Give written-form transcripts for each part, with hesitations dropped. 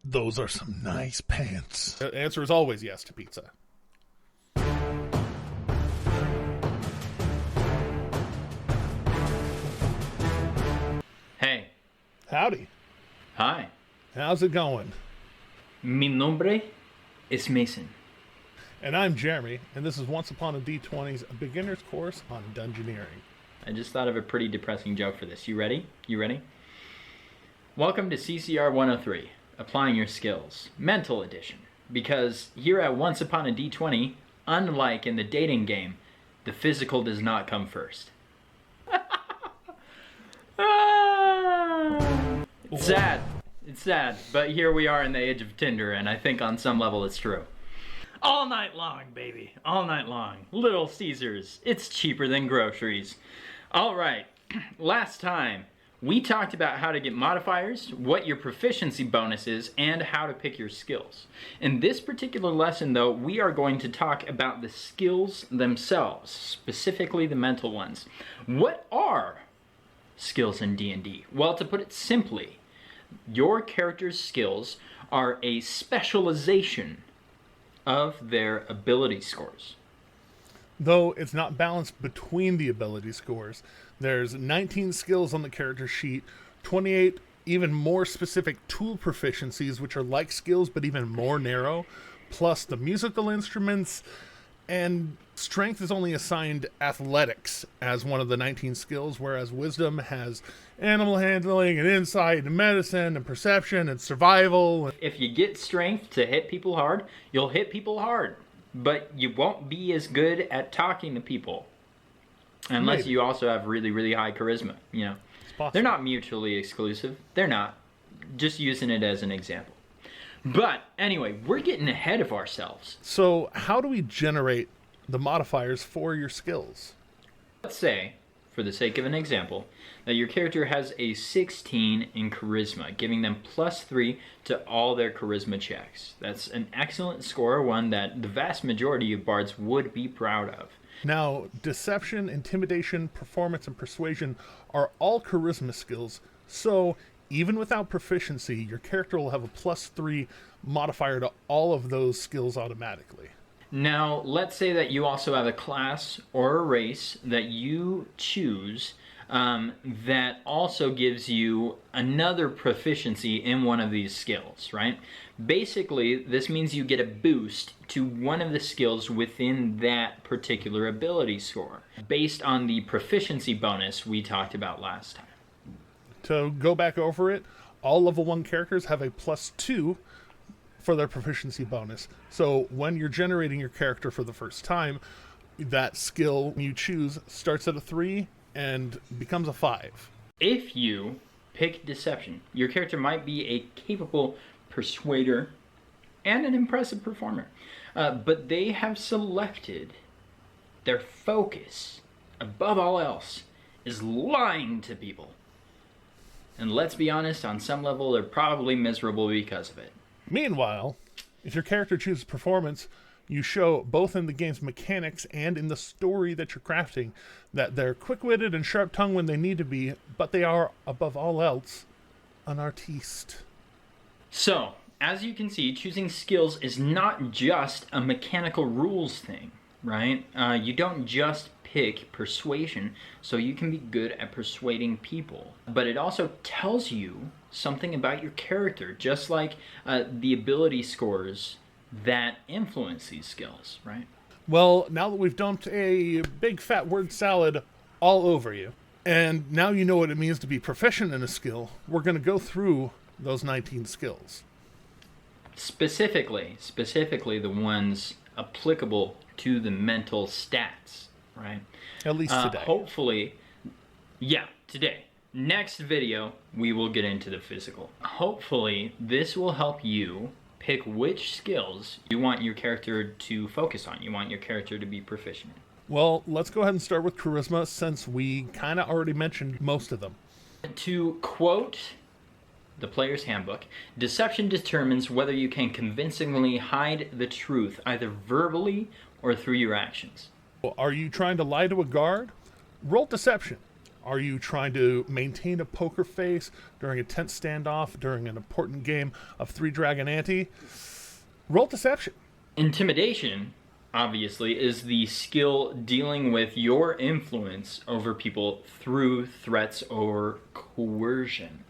Those are some nice pants. The answer is always yes to pizza. Hey. Howdy. Hi. How's it going? Mi nombre es Mason. And I'm Jeremy, and this is Once Upon a D20's a beginner's course on Dungeoneering. I just thought of a pretty depressing joke for this. You ready? Welcome to CCR 103, Applying Your Skills, Mental Edition. Because here at Once Upon a D20, unlike in the dating game, the physical does not come first. It's sad. It's sad, but here we are in the age of Tinder, and I think on some level it's true. All night long, baby. All night long. Little Caesars. It's cheaper than groceries. All right. Last time, we talked about how to get modifiers, what your proficiency bonus is, and how to pick your skills. In this particular lesson, though, we are going to talk about the skills themselves, specifically the mental ones. What are skills in D&D? Well, to put it simply, your character's skills are a specialization of their ability scores. Though it's not balanced between the ability scores. There's 19 skills on the character sheet, 28 even more specific tool proficiencies, which are like skills but even more narrow, plus the musical instruments, and strength is only assigned athletics as one of the 19 skills, whereas wisdom has animal handling and insight and medicine and perception and survival. If you get strength to hit people hard, you'll hit people hard, but you won't be as good at talking to people. Unless Maybe. you also have really, really high charisma, you know. It's possible. They're not mutually exclusive. They're not. Just using it as an example. But anyway, we're getting ahead of ourselves. So how do we generate the modifiers for your skills? Let's say, for the sake of an example, that your character has a 16 in charisma, giving them +3 to all their charisma checks. That's an excellent score, one that the vast majority of bards would be proud of. Now, deception, intimidation, performance, and persuasion are all charisma skills, so even without proficiency, your character will have a +3 modifier to all of those skills automatically. Now, let's say that you also have a class or a race that you choose that also gives you another proficiency in one of these skills, right? Basically, this means you get a boost to one of the skills within that particular ability score, based on the proficiency bonus we talked about last time. To go back over it, all level 1 characters have a +2 for their proficiency bonus. So when you're generating your character for the first time, that skill you choose starts at a 3 and becomes a 5. If you pick deception, your character might be a capable persuader and an impressive performer, but they have selected their focus, above all else, is lying to people. And let's be honest, on some level, they're probably miserable because of it. Meanwhile, if your character chooses performance, you show both in the game's mechanics and in the story that you're crafting that they're quick-witted and sharp-tongued when they need to be, but they are, above all else, an artiste. So, as you can see, choosing skills is not just a mechanical rules thing, right? You don't just pick persuasion so you can be good at persuading people, but it also tells you something about your character, just like the ability scores that influence these skills, right? Well, now that we've dumped a big fat word salad all over you, and now you know what it means to be proficient in a skill, we're going to go through those 19 skills. Specifically the ones applicable to the mental stats, right? At least today. Hopefully, yeah, today. Next video, we will get into the physical. Hopefully, this will help you pick which skills you want your character to focus on, you want your character to be proficient in. Well, let's go ahead and start with charisma, since we kind of already mentioned most of them. To quote the player's handbook, deception determines whether you can convincingly hide the truth, either verbally or through your actions. Are you trying to lie to a guard? Roll deception. Are you trying to maintain a poker face during a tense standoff during an important game of Three Dragon Ante? Roll deception. Intimidation, obviously, is the skill dealing with your influence over people through threats or coercion.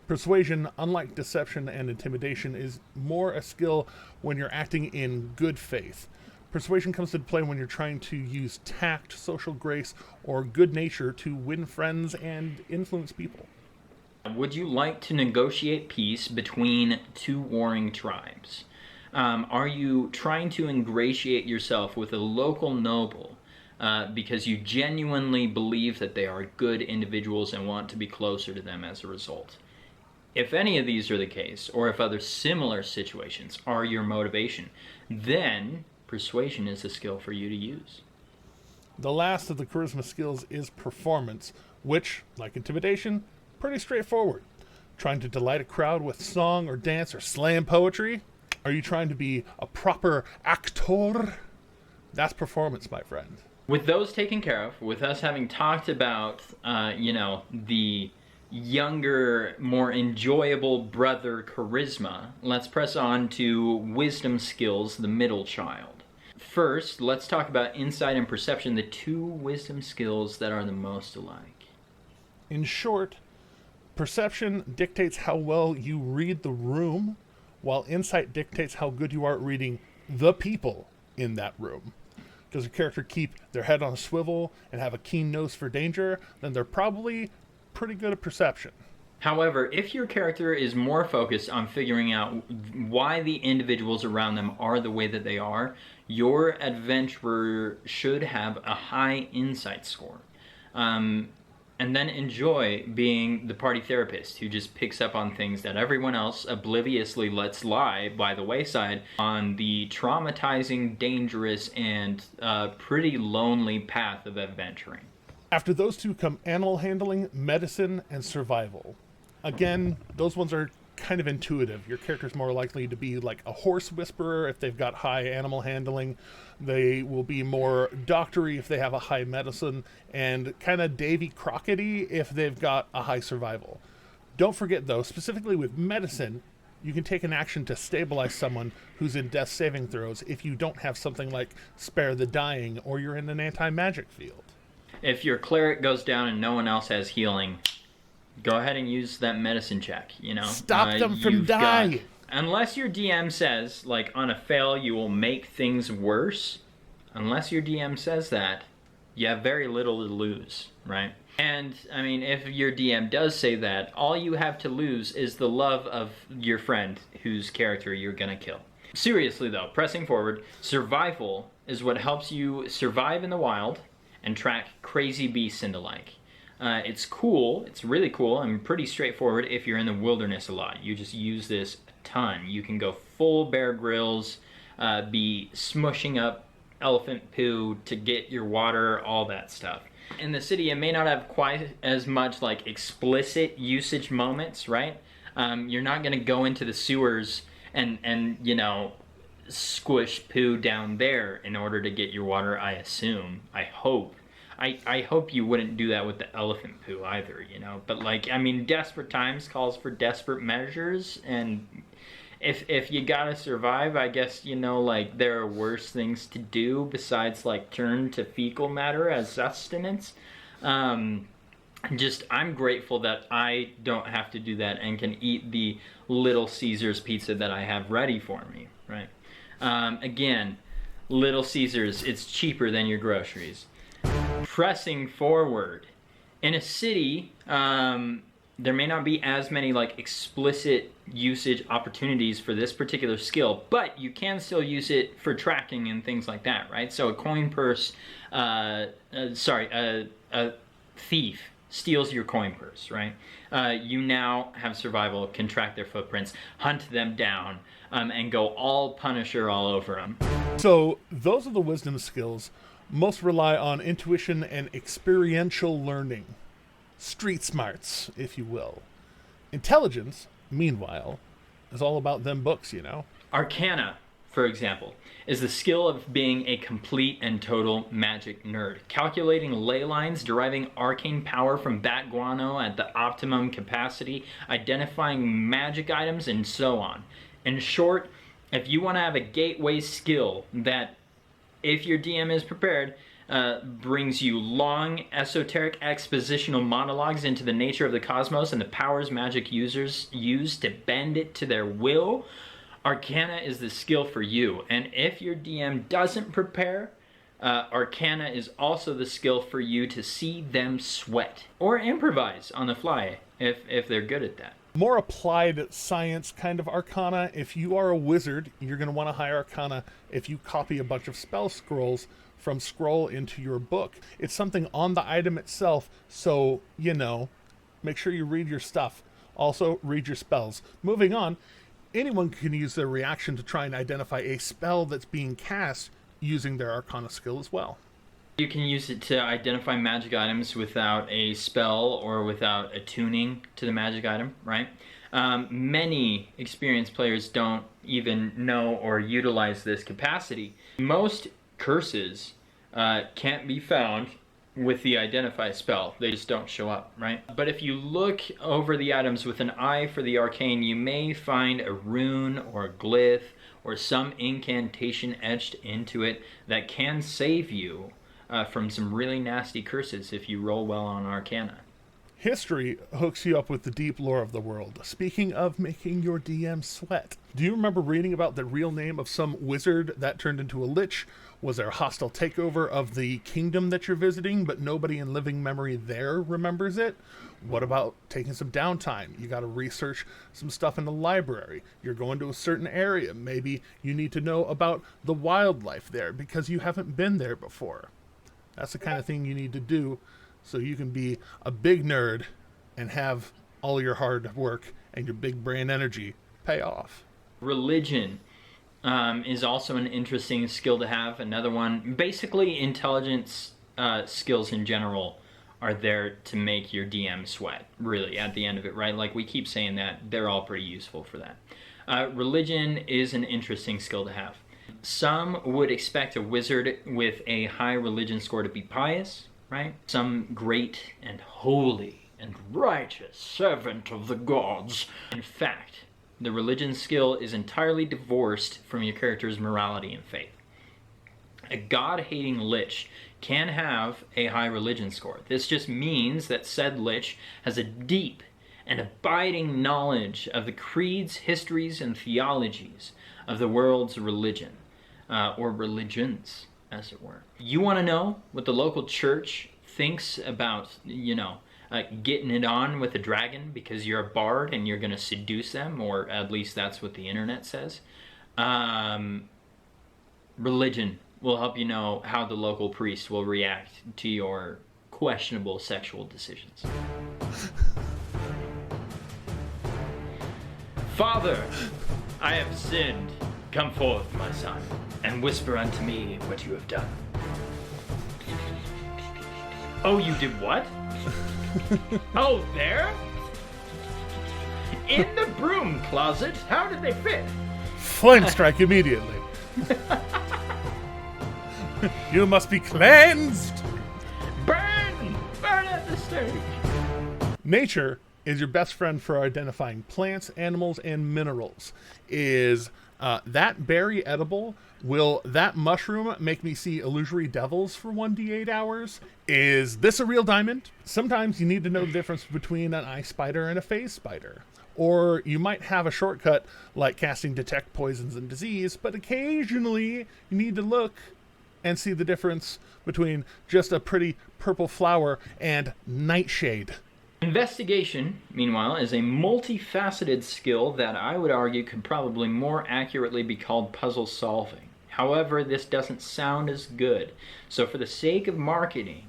Persuasion, unlike deception and intimidation, is more a skill when you're acting in good faith. Persuasion comes into play when you're trying to use tact, social grace, or good nature to win friends and influence people. Would you like to negotiate peace between two warring tribes? Are you trying to ingratiate yourself with a local noble because you genuinely believe that they are good individuals and want to be closer to them as a result? If any of these are the case, or if other similar situations are your motivation, then persuasion is a skill for you to use. The last of the charisma skills is performance, which, like intimidation, pretty straightforward. Trying to delight a crowd with song or dance or slam poetry? Are you trying to be a proper actor? That's performance, my friend. With those taken care of, with us having talked about, the younger, more enjoyable brother charisma, let's press on to wisdom skills, the middle child. First, let's talk about insight and perception, the two wisdom skills that are the most alike. In short, perception dictates how well you read the room, while insight dictates how good you are at reading the people in that room. Does a character keep their head on a swivel and have a keen nose for danger, then they're probably pretty good at perception. However, if your character is more focused on figuring out why the individuals around them are the way that they are, your adventurer should have a high insight score. And then enjoy being the party therapist who just picks up on things that everyone else obliviously lets lie by the wayside on the traumatizing, dangerous, and pretty lonely path of adventuring. After those two come animal handling, medicine, and survival. Again, those ones are kind of intuitive. Your character's more likely to be like a horse whisperer if they've got high animal handling. They will be more doctory if they have a high medicine, and kind of Davy Crockett-y if they've got a high survival. Don't forget, though, specifically with medicine, you can take an action to stabilize someone who's in death saving throws if you don't have something like Spare the Dying or you're in an anti-magic field. If your cleric goes down and no one else has healing, go ahead and use that medicine check, Stop them from dying. Unless your DM says, like, on a fail, you will make things worse. Unless your DM says that, you have very little to lose, right? And, I mean, if your DM does say that, all you have to lose is the love of your friend whose character you're gonna kill. Seriously, though, pressing forward, survival is what helps you survive in the wild and track crazy beasts and the like. It's cool, it's really cool, and pretty straightforward if you're in the wilderness a lot. You just use this a ton. You can go full Bear Grylls, be smushing up elephant poo to get your water, all that stuff. In the city, it may not have quite as much like explicit usage moments, right? You're not gonna go into the sewers and squish poo down there in order to get your water, I assume. I hope. I hope you wouldn't do that with the elephant poo either, But, desperate times calls for desperate measures, and if you gotta survive, I guess, there are worse things to do besides, turn to fecal matter as sustenance. I'm grateful that I don't have to do that and can eat the Little Caesars pizza that I have ready for me, right? Again, Little Caesars, it's cheaper than your groceries. Pressing forward. In a city, there may not be as many explicit usage opportunities for this particular skill, but you can still use it for tracking and things like that, right? So a coin purse, a thief steals your coin purse, right? You now have survival, can track their footprints, hunt them down, and go all Punisher all over them. So those are the wisdom skills. Most rely on intuition and experiential learning. Street smarts, if you will. Intelligence, meanwhile, is all about them books, Arcana, for example, is the skill of being a complete and total magic nerd. Calculating ley lines, deriving arcane power from bat guano at the optimum capacity, identifying magic items, and so on. In short, if you want to have a gateway skill that, if your DM is prepared, brings you long, esoteric expositional monologues into the nature of the cosmos and the powers magic users use to bend it to their will, Arcana is the skill for you. And if your DM doesn't prepare, Arcana is also the skill for you to see them sweat or improvise on the fly if they're good at that. More applied science kind of Arcana. If you are a wizard, you're going to want to high Arcana if you copy a bunch of spell scrolls from scroll into your book. It's something on the item itself, so, make sure you read your stuff. Also, read your spells. Moving on, anyone can use their reaction to try and identify a spell that's being cast using their Arcana skill as well. You can use it to identify magic items without a spell or without attuning to the magic item, right? Many experienced players don't even know or utilize this capacity. Most curses can't be found with the identify spell. They just don't show up, right? But if you look over the items with an eye for the arcane, you may find a rune or a glyph or some incantation etched into it that can save you from some really nasty curses if you roll well on Arcana. History hooks you up with the deep lore of the world. Speaking of making your DM sweat, do you remember reading about the real name of some wizard that turned into a lich? Was there a hostile takeover of the kingdom that you're visiting, but nobody in living memory there remembers it? What about taking some downtime? You got to research some stuff in the library. You're going to a certain area. Maybe you need to know about the wildlife there because you haven't been there before. That's the kind of thing you need to do so you can be a big nerd and have all your hard work and your big brain energy pay off. Religion is also an interesting skill to have. Another one. Basically, intelligence skills in general are there to make your DM sweat, really, at the end of it, right? Like we keep saying that, they're all pretty useful for that. Religion is an interesting skill to have. Some would expect a wizard with a high religion score to be pious, right? Some great and holy and righteous servant of the gods. In fact, the religion skill is entirely divorced from your character's morality and faith. A god-hating lich can have a high religion score. This just means that said lich has a deep and abiding knowledge of the creeds, histories, and theologies of the world's religion, or religions, as it were. You want to know what the local church thinks about, getting it on with a dragon because you're a bard and you're going to seduce them, or at least that's what the internet says. Religion will help you know how the local priest will react to your questionable sexual decisions. Father, I have sinned. Come forth, my son, and whisper unto me what you have done. Oh, you did what? Oh, there? In the broom closet? How did they fit? Flame strike immediately. You must be cleansed. Burn! Burn at the stake. Nature is your best friend for identifying plants, animals, and minerals. Is that berry edible? Will that mushroom make me see illusory devils for 1d8 hours? Is this a real diamond? Sometimes you need to know the difference between an ice spider and a phase spider. Or you might have a shortcut like casting Detect Poisons and Disease, but occasionally you need to look and see the difference between just a pretty purple flower and nightshade. Investigation, meanwhile, is a multifaceted skill that I would argue could probably more accurately be called puzzle solving. However, this doesn't sound as good. So for the sake of marketing,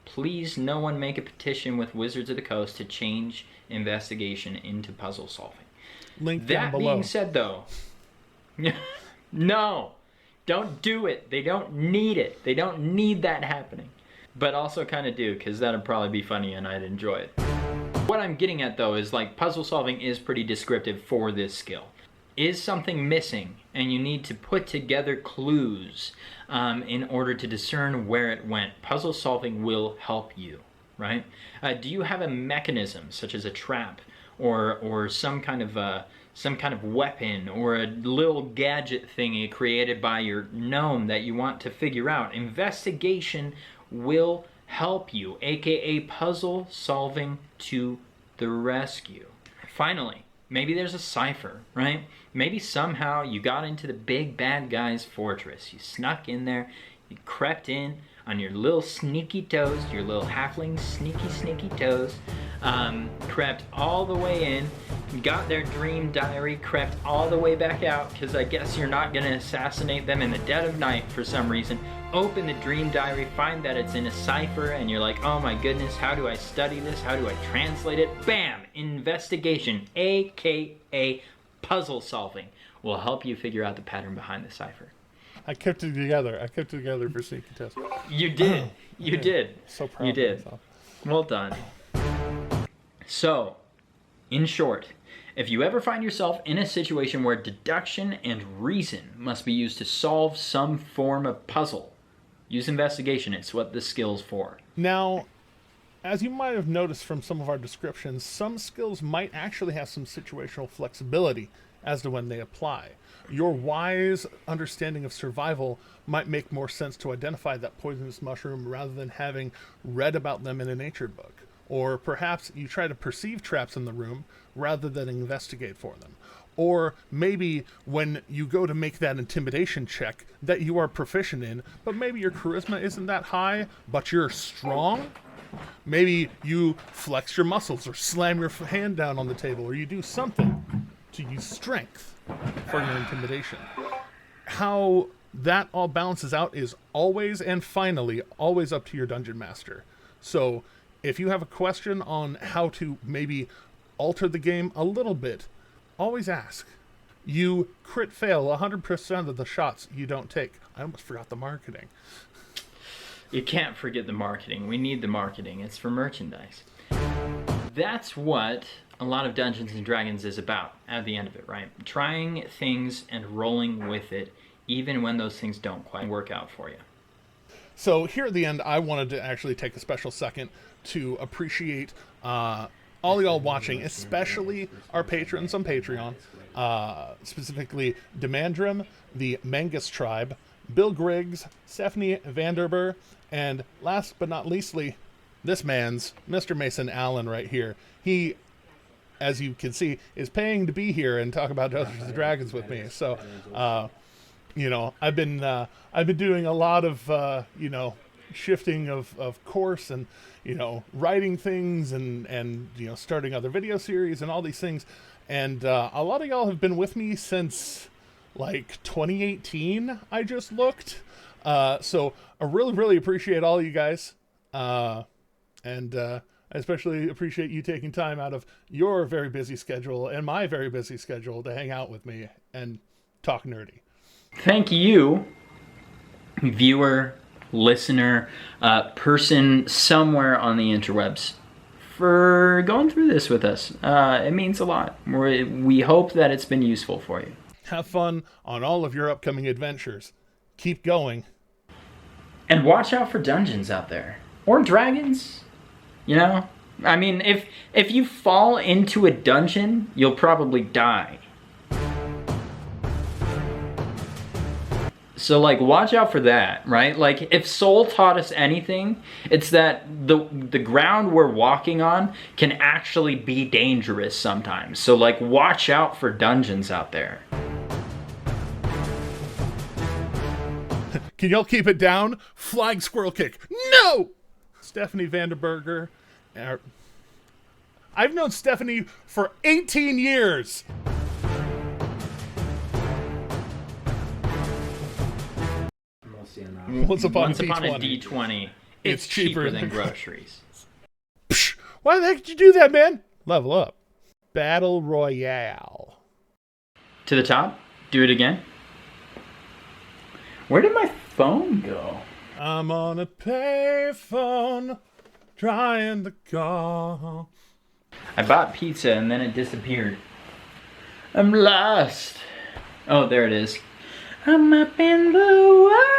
please no one make a petition with Wizards of the Coast to change investigation into puzzle solving. Link down below. That being said, though, no, don't do it. They don't need it. They don't need that happening. But also kind of do, because that'd probably be funny and I'd enjoy it. What I'm getting at, though, is like puzzle solving is pretty descriptive for this skill. is something missing, and you need to put together clues in order to discern where it went. Puzzle solving will help you, right? Do you have a mechanism, such as a trap, or some kind of weapon, or a little gadget thingy created by your gnome that you want to figure out? Investigation will help you, aka puzzle solving to the rescue. Finally, maybe there's a cipher, right? Maybe somehow you got into the big bad guy's fortress. You snuck in there, you crept in on your little sneaky toes, your little halfling sneaky toes, crept all the way in, got their dream diary, crept all the way back out, because I guess you're not gonna assassinate them in the dead of night for some reason. Open the dream diary, find that it's in a cipher, and you're like, oh my goodness, how do I study this? How do I translate it? Bam! Investigation, aka puzzle solving, will help you figure out the pattern behind the cipher. I kept it together. I kept it together for sneaky test. You did. You did. So proud You of did. myself. Well done. So, in short, if you ever find yourself in a situation where deduction and reason must be used to solve some form of puzzle, use investigation. It's what the skill's for. Now, as you might have noticed from some of our descriptions, some skills might actually have some situational flexibility as to when they apply. Your wise understanding of survival might make more sense to identify that poisonous mushroom rather than having read about them in a nature book. Or perhaps you try to perceive traps in the room rather than investigate for them. Or maybe when you go to make that intimidation check that you are proficient in, but maybe your charisma isn't that high, but you're strong. Maybe you flex your muscles or slam your hand down on the table, or you do something to use strength for your intimidation. How that all balances out is always and finally always up to your dungeon master. So if you have a question on how to maybe alter the game a little bit, always ask. You crit fail 100% of the shots you don't take. I almost forgot the marketing. You can't forget the marketing. We need the marketing. It's for merchandise. That's what a lot of Dungeons and Dragons is about at the end of it, right? Trying things and rolling with it, even when those things don't quite work out for you. So here at the end, I wanted to actually take a special second to appreciate all y'all watching, especially our patrons on Patreon, specifically Demandrum, the Mangus Tribe, Bill Griggs, Stephanie Vanderber, and last but not leastly, this man's Mr. Mason Allen right here. He, as you can see, is paying to be here and talk about Dungeons and Dragons with me. So, you know, I've been doing a lot of shifting of course and writing things and starting other video series and all these things, and a lot of y'all have been with me since like 2018. I just looked, so I really appreciate all you guys, and I especially appreciate you taking time out of your very busy schedule and my very busy schedule to hang out with me and talk nerdy. Thank you, viewer, listener, person somewhere on the interwebs, for going through this with us. It means a lot. We hope that it's been useful for you. Have fun on all of your upcoming adventures. Keep going. And watch out for dungeons out there. Or dragons. I mean, if you fall into a dungeon, you'll probably die. So, watch out for that, right? If Soul taught us anything, it's that the ground we're walking on can actually be dangerous sometimes. So, watch out for dungeons out there. Can y'all keep it down? Flying squirrel kick. No! Stephanie Vanderberger. I've known Stephanie for 18 years. Once upon a D20, it's cheaper than groceries. Psh, why the heck did you do that, man? Level up. Battle Royale. To the top? Do it again? Where did my phone go? I'm on a payphone, trying to call. I bought pizza and then it disappeared. I'm lost. Oh, there it is. I'm up in the world.